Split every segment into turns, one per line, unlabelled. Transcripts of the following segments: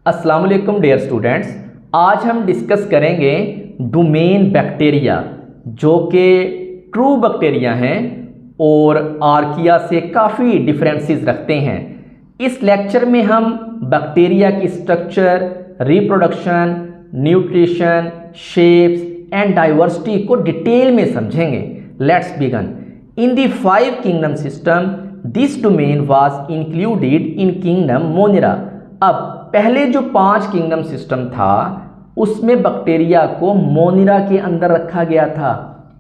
अस्सलाम वालेकुम dear students. आज हम डिस्कस करेंगे डोमेन बैक्टीरिया जो कि ट्रू बैक्टीरिया हैं और आर्किया से काफ़ी डिफरेंसेस रखते हैं। इस लेक्चर में हम बैक्टीरिया की structure, reproduction, nutrition, shapes and diversity को डिटेल में समझेंगे। Let's begin. In the 5 kingdom system this domain was included in kingdom Monera. अब पहले जो 5 किंगडम सिस्टम था उसमें बैक्टीरिया को मोनिरा के अंदर रखा गया था,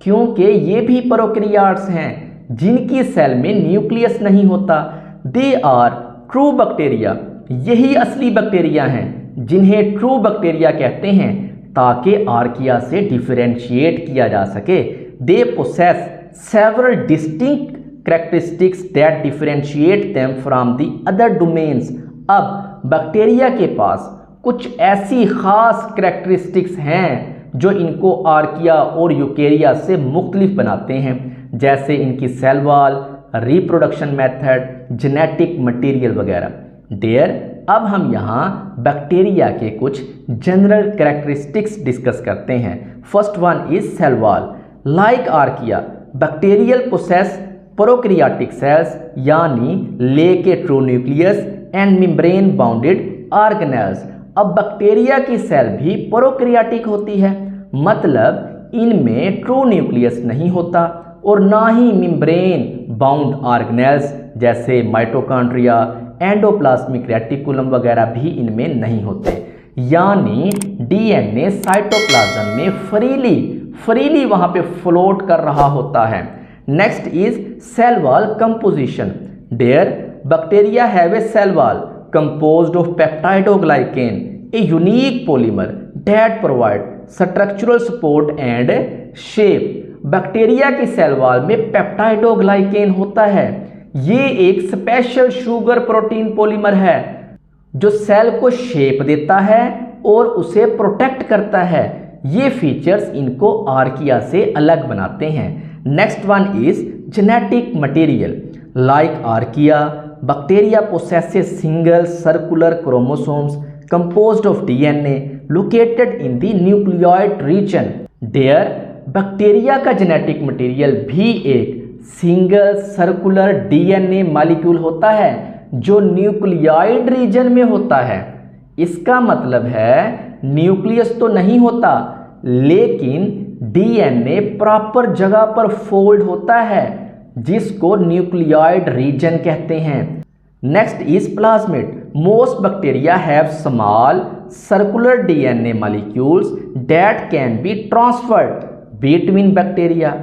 क्योंकि ये भी प्रोकैरियोट्स हैं जिनकी सेल में न्यूक्लियस नहीं होता। दे आर ट्रू बैक्टीरिया, यही असली बैक्टीरिया हैं जिन्हें ट्रू बैक्टीरिया कहते हैं ताकि आर्किया से डिफरेंशिएट किया जा सके। They possess several distinct characteristics that differentiate them from the other domains. अब बैक्टीरिया के पास कुछ ऐसी खास कैरेक्टरिस्टिक्स हैं जो इनको आर्किया और यूकेरिया से मुख्तलिफ बनाते हैं, जैसे इनकी cell wall, reproduction method, genetic material वगैरह। डियर, अब हम यहाँ बैक्टीरिया के कुछ जनरल कैरेक्टरिस्टिक्स डिस्कस करते हैं। First one is cell wall. Like archaea, bacterial possess prokaryotic cells यानी lack true nucleus and membrane bounded organelles. अब बैक्टीरिया की सेल भी प्रोकैरियोटिक होती है, मतलब इनमें ट्रू न्यूक्लियस नहीं होता और ना ही मेम्ब्रेन बाउंड ऑर्गेनेल्स जैसे माइटोकॉन्ड्रिया, एंडोप्लाज्मिक रेटिकुलम वगैरह भी इनमें नहीं होते। यानी डीएनए साइटोप्लाज्म में फ्रीली वहां पे फ्लोट कर रहा होता है। Next is cell wall composition. There bacteria have a cell wall composed of peptidoglycan, a unique polymer that provide structural support and shape. Bacteria की सेल वॉल में पेप्टाइडोग्लाइकेन होता है। ये एक स्पेशल शुगर प्रोटीन पॉलीमर है जो cell को shape देता है और उसे प्रोटेक्ट करता है। ये फीचर्स इनको आर्किया से अलग बनाते हैं। Next one is genetic material. Like archaea, bacteria possesses single circular chromosomes composed of DNA located in the nucleoid region. There, bacteria का जेनेटिक मटेरियल भी एक सिंगल सर्कुलर डीएनए मॉलिक्यूल होता है जो न्यूक्लियोइड रीजन में होता है। इसका मतलब है न्यूक्लियस तो नहीं होता, लेकिन डीएनए प्रॉपर जगह पर फोल्ड होता है जिसको न्यूक्लियोइड रीजन कहते हैं। Next is plasmid. Most bacteria have small circular DNA molecules that can be transferred between bacteria,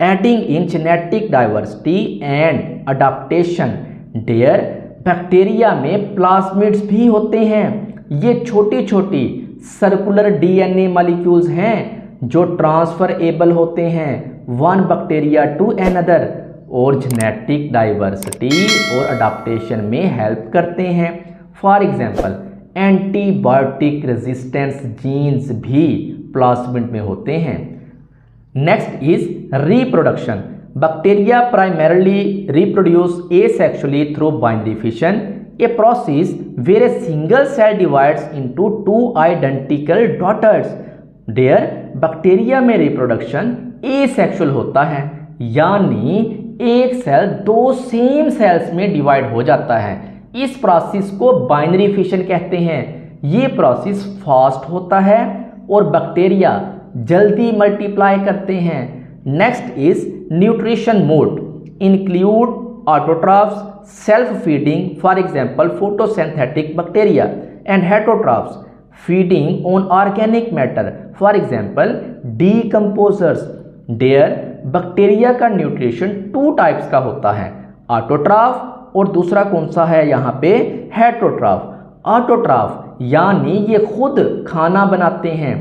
adding in genetic diversity and adaptation. Dear, bacteria में प्लाज्मिड्स भी होते हैं। ये छोटी सर्कुलर डीएनए मॉलिक्यूल्स हैं जो ट्रांसफरेबल होते हैं वन बैक्टीरिया टू अनदर और जेनेटिक डाइवर्सिटी और अडाप्टेशन में हेल्प करते हैं। For example, antibiotic resistance genes भी प्लाज्मिड में होते हैं। Next is reproduction. Bacteria primarily reproduce asexually through binary fission, a process where a single cell divides into 2 identical daughters. There, bacteria में reproduction asexual होता है, यानी एक सेल 2 सेम सेल्स में डिवाइड हो जाता है। इस प्रोसेस को बाइनरी फिशन कहते हैं। ये प्रोसेस फास्ट होता है और बैक्टीरिया जल्दी मल्टीप्लाई करते हैं। Next is nutrition mode. Include autotrophs, self feeding, for example photosynthetic bacteria, and heterotrophs, feeding on organic matter, for example decomposers. There, bacteria का न्यूट्रिशन 2 टाइप्स का होता है, ऑटोट्रॉफ और दूसरा कौन सा है यहाँ पे, हेटरोट्रॉफ। ऑटोट्रॉफ यानी ये खुद खाना बनाते हैं,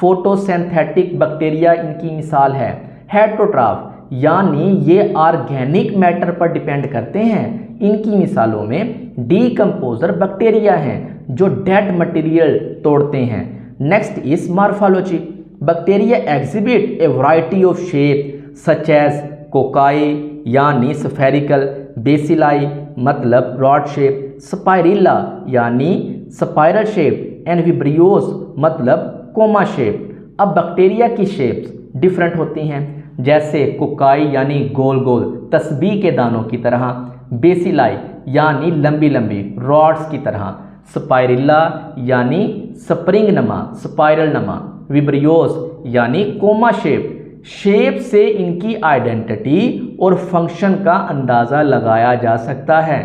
फोटोसिंथेटिक बैक्टीरिया इनकी मिसाल है। हेटरोट्रॉफ यानी ये ऑर्गेनिक मैटर पर डिपेंड करते हैं, इनकी मिसालों में डीकंपोजर बैक्टीरिया हैं जो डेड मटेरियल तोड़ते हैं। Next is morphology. Bacteria exhibit a variety of shape such as cocci यानी स्फेरिकल, बेसिलाई मतलब रॉड शेप, स्पाइरिला यानी स्पाइरल शेप एंड विब्रियोस मतलब कोमा शेप। अब बैक्टीरिया की शेप्स डिफरेंट होती हैं, जैसे कोकाई यानी गोल गोल तस्बीह के दानों की तरह, बेसिलाई यानी लंबी लंबी रॉड्स की तरह, स्पाइरिल्ला यानी स्प्रिंग नमा स्पाइरल नमा, विब्रियोस यानी कोमा शेप से इनकी आइडेंटिटी और फंक्शन का अंदाज़ा लगाया जा सकता है।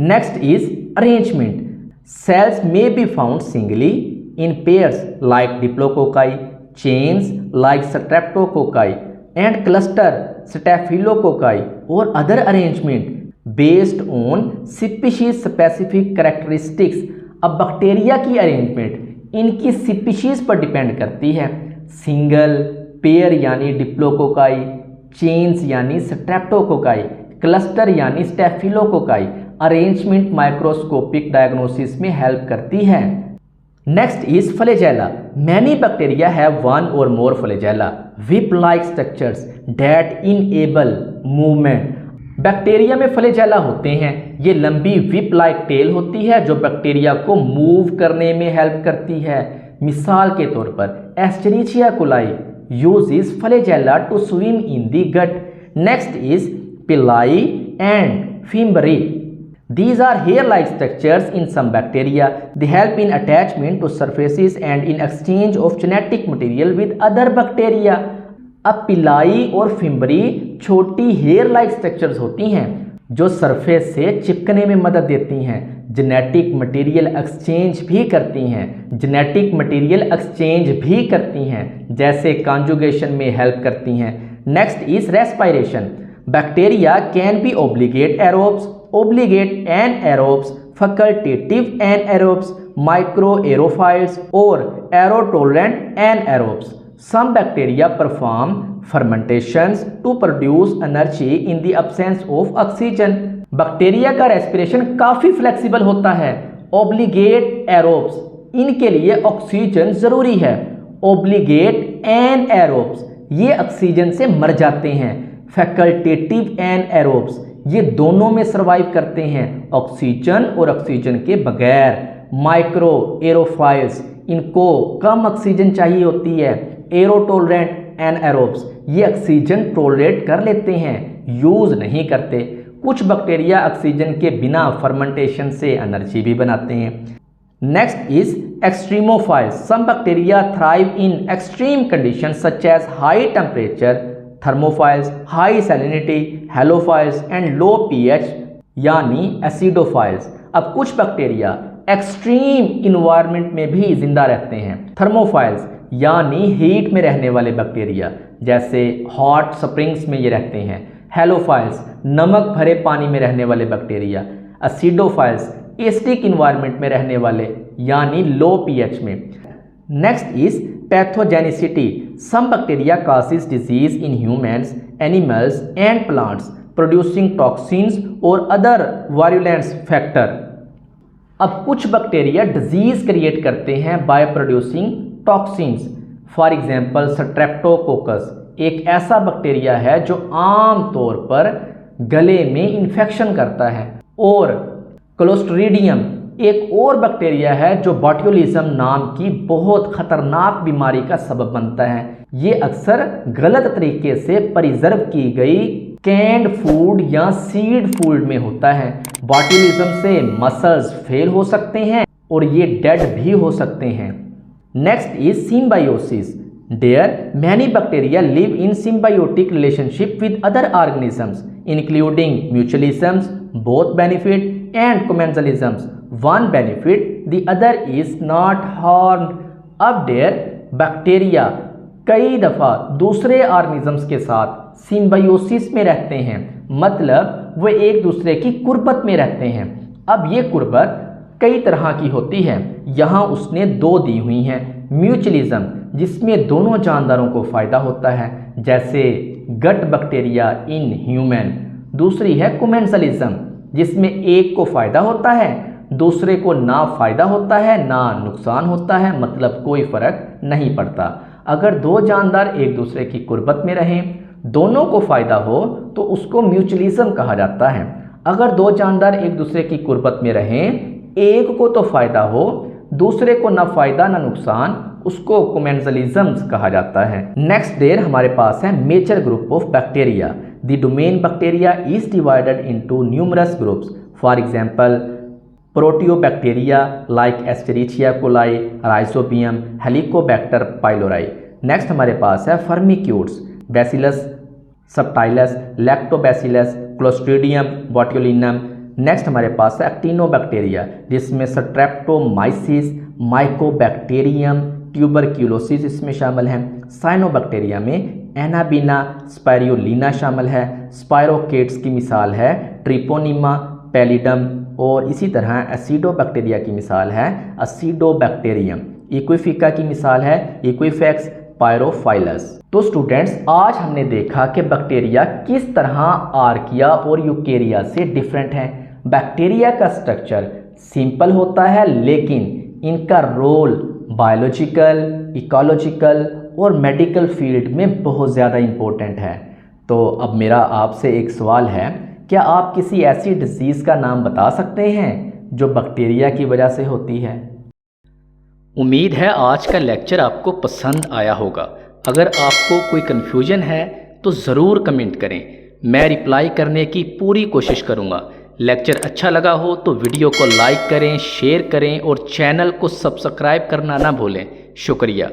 Next is arrangement. Cells may be found singly, in pairs like diplococci, chains like streptococci and cluster staphylococci और other arrangement based on species specific characteristics. अब बैक्टीरिया की अरेंजमेंट इनकी स्पीशीज पर डिपेंड करती है। सिंगल, पेयर यानी diplococci, chains यानी streptococci, cluster यानी स्टेफिलोकोकाई। अरेंजमेंट माइक्रोस्कोपिक डायग्नोसिस में हेल्प करती है। Next is flagella. Many bacteria have one और more flagella, whip like structures that enable movement। Bacteria में फ्लैजेला होते हैं, ये लंबी विप लाइक टेल होती है जो बैक्टीरिया को मूव करने में हेल्प करती है। मिसाल के तौर पर Escherichia coli uses flagella to swim in the gut. Next is pili and fimbriae. These are hair-like structures in some bacteria. They help in attachment to surfaces and in exchange of genetic material with other bacteria. अब पिलाई और fimbriae छोटी हेयर-like structures होती हैं जो surface से चिपकने में मदद देती हैं, जेनेटिक मटेरियल एक्सचेंज भी करती हैं, जैसे कॉन्जुगेशन में हेल्प करती हैं। Next is respiration. Bacteria can be obligate aerobes, obligate anaerobes, facultative anaerobes, microaerophiles or aerotolerant anaerobes. Some bacteria perform fermentations to produce energy in the absence of oxygen. Bacteria का respiration काफ़ी flexible होता है। obligate aerobes, इनके लिए oxygen ज़रूरी है। obligate anaerobes, ये oxygen से मर जाते हैं। facultative anaerobes, ये दोनों में सरवाइव करते हैं, ऑक्सीजन और ऑक्सीजन के बगैर। माइक्रो एरोफाइल्स, इनको कम ऑक्सीजन चाहिए होती है। एरोटोलरेंट एनाएरोब्स, ये ऑक्सीजन टोलरेट कर लेते हैं, यूज नहीं करते। कुछ बैक्टीरिया ऑक्सीजन के बिना फर्मेंटेशन से एनर्जी भी बनाते हैं। Next is extremophiles. Some bacteria thrive in extreme conditions such as high temperature, thermophiles, high salinity, halophiles and low pH यानी एसिडोफाइल्स। अब कुछ बैक्टीरिया एक्सट्रीम इन्वायरमेंट में भी जिंदा रहते हैं। थर्मोफाइल्स यानी हीट में रहने वाले बैक्टीरिया, जैसे हॉट स्प्रिंग्स में ये रहते हैं। हेलोफाइल्स नमक भरे पानी में रहने वाले बैक्टीरिया। एसिडोफाइल्स एसिडिक इन्वायरमेंट में रहने वाले यानी लो पीएच में। Next is pathogenicity. Some bacteria causes disease in humans, animals and plants, producing toxins or other virulence factor. अब कुछ बैक्टीरिया डिजीज क्रिएट करते हैं by producing toxins. For example Streptococcus एक ऐसा बैक्टीरिया है जो आम तौर पर गले में इन्फेक्शन करता है, और क्लोस्ट्रीडियम एक और बैक्टीरिया है जो बॉट्यूलिज्म नाम की बहुत खतरनाक बीमारी का सबब बनता है। ये अक्सर गलत तरीके से प्रिजर्व की गई कैंड फूड या सीड फूड में होता है। बॉट्यूलिज्म से मसल्स फेल हो सकते हैं और ये डेड भी हो सकते हैं। Next is symbiosis. There many bacteria live in symbiotic relationship with other organisms including mutualisms, both benefit and commensalisms. One benefit, the other is not harmed. अब देयर बैक्टीरिया कई दफ़ा दूसरे ऑर्गेनिजम्स के साथ सिम्बायोसिस में रहते हैं, मतलब वे एक दूसरे की कुर्बत में रहते हैं। अब ये कुर्बत कई तरह की होती है, यहाँ उसने दो दी हुई हैं। म्यूचुअलिज्म, जिसमें दोनों जानदारों को फ़ायदा होता है, जैसे गट बैक्टीरिया इन ह्यूमन। दूसरी है कमेंसलिज्म, जिसमें एक को फ़ायदा होता है, दूसरे को ना फ़ायदा होता है ना नुकसान होता है, मतलब कोई फ़र्क नहीं पड़ता। अगर दो जानदार एक दूसरे की कुर्बत में रहें, दोनों को फ़ायदा हो तो उसको म्यूचुअलिज्म कहा जाता है। अगर दो जानदार एक दूसरे की कुर्बत में रहें, एक को तो फ़ायदा हो दूसरे को ना फ़ायदा ना नुकसान, उसको कोमेंजलिज्म कहा जाता है। नेक्स्ट देयर हमारे पास है major group of bacteria. The domain bacteria is divided into numerous groups. For example proteobacteria like Escherichia coli, rhizobium, Helicobacter pylori. Next हमारे पास है firmicutes, bacillus subtilis, lactobacillus, clostridium botulinum. Next हमारे पास है actinobacteria जिसमें स्ट्रेप्टोमाइसिस, माइकोबैक्टीरियम, ट्यूबरक्यूलोसिस इसमें शामिल है। साइनोबैक्टीरिया में एनाबिना, स्पायरुलिना शामिल है। स्पायरोकेट्स की मिसाल है ट्रिपोनिमा, पैलिडम और इसी तरह एसिडोबैक्टीरिया की मिसाल है एसिडोबैक्टीरियम। इक्विफिका की मिसाल है इक्विफेक्स, पायरोफाइलस। तो स्टूडेंट्स आज हमने देखा कि बैक्टीरिया किस तरह आर्किया और यूकेरिया से डिफरेंट हैं। बैक्टीरिया का स्ट्रक्चर सिंपल होता है लेकिन इनका रोल बायोलॉजिकल, इकोलॉजिकल और मेडिकल फील्ड में बहुत ज़्यादा इम्पोर्टेंट है। तो अब मेरा आपसे एक सवाल है, क्या आप किसी ऐसी डिजीज़ का नाम बता सकते हैं जो बैक्टीरिया की वजह से होती है? उम्मीद है आज का लेक्चर आपको पसंद आया होगा। अगर आपको कोई कन्फ्यूजन है तो ज़रूर कमेंट करें, मैं रिप्लाई करने की पूरी कोशिश करूँगा। लेक्चर अच्छा लगा हो तो वीडियो को लाइक करें, शेयर करें और चैनल को सब्सक्राइब करना ना भूलें। शुक्रिया।